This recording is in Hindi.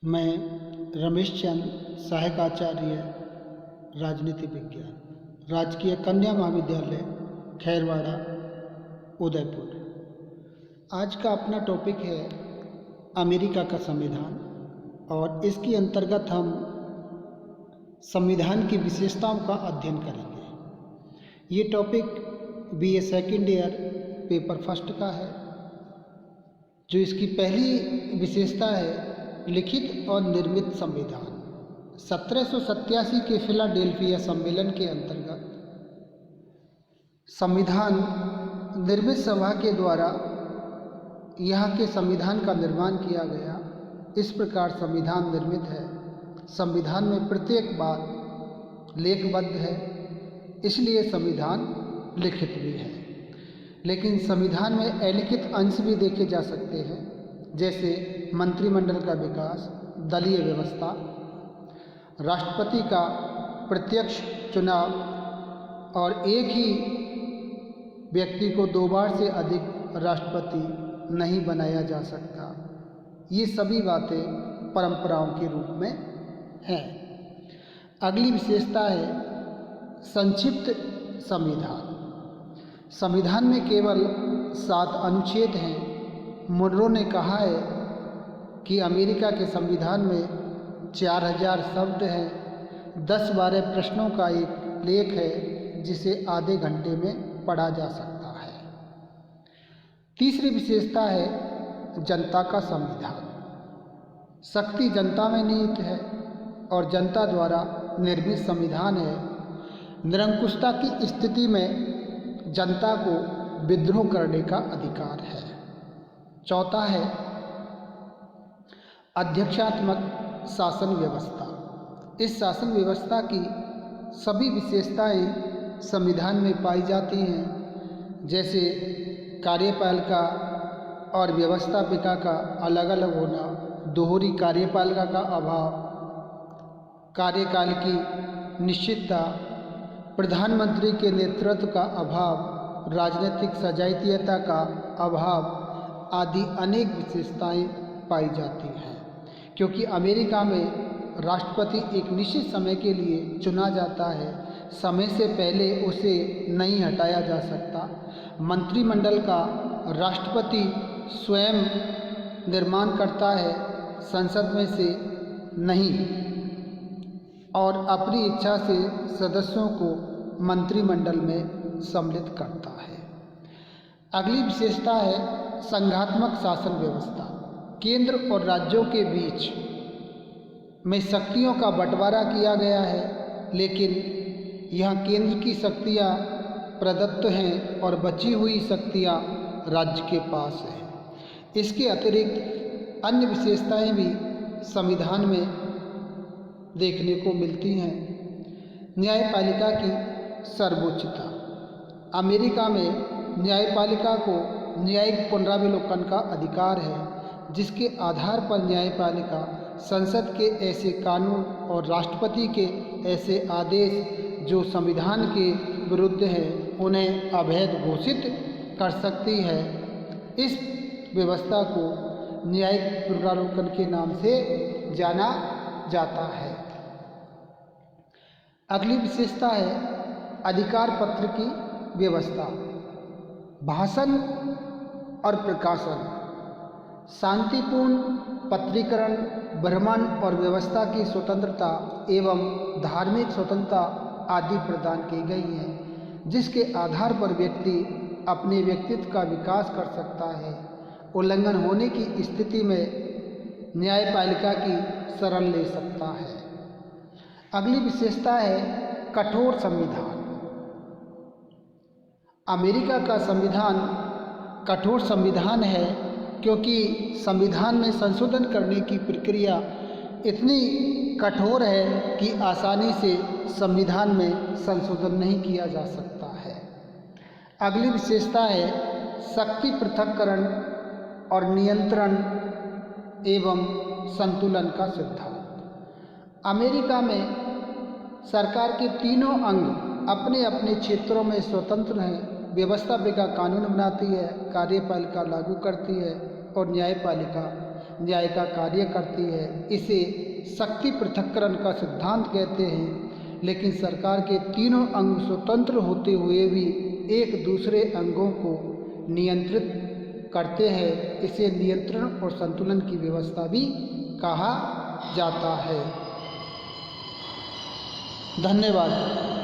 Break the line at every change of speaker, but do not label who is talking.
मैं रमेश चंद सहायक आचार्य राजनीति विज्ञान, राजकीय कन्या महाविद्यालय खैरवाड़ा उदयपुर। आज का अपना टॉपिक है अमेरिका का संविधान और इसके अंतर्गत हम संविधान की विशेषताओं का अध्ययन करेंगे। ये topic BA second year paper first का है। जो इसकी पहली विशेषता है लिखित और निर्मित संविधान। 1787 के फिलाडेल्फिया सम्मेलन के अंतर्गत संविधान निर्मित सभा के द्वारा यहाँ के संविधान का निर्माण किया गया। इस प्रकार संविधान निर्मित है। संविधान में प्रत्येक बात लेखबद्ध है, इसलिए संविधान लिखित भी है। लेकिन संविधान में अलिखित अंश भी देखे जा सकते हैं, जैसे मंत्रिमंडल का विकास, दलीय व्यवस्था, राष्ट्रपति का प्रत्यक्ष चुनाव और एक ही व्यक्ति को 2 बार से अधिक राष्ट्रपति नहीं बनाया जा सकता। ये सभी बातें परंपराओं के रूप में हैं। अगली विशेषता है संक्षिप्त संविधान। संविधान में केवल 7 अनुच्छेद हैं। मुनरो ने कहा है कि अमेरिका के संविधान में 4000 शब्द हैं। 10-12 प्रश्नों का एक लेख है जिसे आधे घंटे में पढ़ा जा सकता है। तीसरी विशेषता है जनता का संविधान। शक्ति जनता में निहित है और जनता द्वारा निर्मित संविधान है। निरंकुशता की स्थिति में जनता को विद्रोह करने का अधिकार है। चौथा है अध्यक्षात्मक शासन व्यवस्था। इस शासन व्यवस्था की सभी विशेषताएं संविधान में पाई जाती हैं, जैसे कार्यपालिका और व्यवस्थापिका का अलग अलग होना, दोहरी कार्यपालिका का अभाव, कार्यकाल की निश्चितता, प्रधानमंत्री के नेतृत्व का अभाव, राजनीतिक सजातीयता का अभाव आदि अनेक विशेषताएं पाई जाती हैं। क्योंकि अमेरिका में राष्ट्रपति एक निश्चित समय के लिए चुना जाता है, समय से पहले उसे नहीं हटाया जा सकता। मंत्रिमंडल का राष्ट्रपति स्वयं निर्माण करता है, संसद में से नहीं, और अपनी इच्छा से सदस्यों को मंत्रिमंडल में सम्मिलित करता है। अगली विशेषता है संघात्मक शासन व्यवस्था। केंद्र और राज्यों के बीच में शक्तियों का बंटवारा किया गया है, लेकिन यहाँ केंद्र की शक्तियाँ प्रदत्त हैं और बची हुई शक्तियाँ राज्य के पास हैं। इसके अतिरिक्त अन्य विशेषताएं भी संविधान में देखने को मिलती हैं। न्यायपालिका की सर्वोच्चता। अमेरिका में न्यायपालिका को न्यायिक पुनरावलोकन का अधिकार है, जिसके आधार पर न्यायपालिका संसद के ऐसे कानून और राष्ट्रपति के ऐसे आदेश जो संविधान के विरुद्ध हैं, उन्हें अवैध घोषित कर सकती है। इस व्यवस्था को न्यायिक पुनरावलोकन के नाम से जाना जाता है। अगली विशेषता है अधिकार पत्र की व्यवस्था। भाषण और प्रकाशन, शांतिपूर्ण पत्रीकरण, भ्रमण और व्यवस्था की स्वतंत्रता एवं धार्मिक स्वतंत्रता आदि प्रदान की गई हैं, जिसके आधार पर व्यक्ति अपने व्यक्तित्व का विकास कर सकता है। उल्लंघन होने की स्थिति में न्यायपालिका की शरण ले सकता है। अगली विशेषता है कठोर संविधान। अमेरिका का संविधान कठोर संविधान है, क्योंकि संविधान में संशोधन करने की प्रक्रिया इतनी कठोर है कि आसानी से संविधान में संशोधन नहीं किया जा सकता है। अगली विशेषता है शक्ति पृथक्करण और नियंत्रण एवं संतुलन का सिद्धांत। अमेरिका में सरकार के तीनों अंग अपने अपने क्षेत्रों में स्वतंत्र हैं। व्यवस्थापिका कानून बनाती है, कार्यपालिका लागू करती है और न्यायपालिका न्याय का कार्य करती है। इसे शक्ति पृथक्करण का सिद्धांत कहते हैं। लेकिन सरकार के तीनों अंग स्वतंत्र होते हुए भी एक दूसरे अंगों को नियंत्रित करते हैं। इसे नियंत्रण और संतुलन की व्यवस्था भी कहा जाता है। धन्यवाद।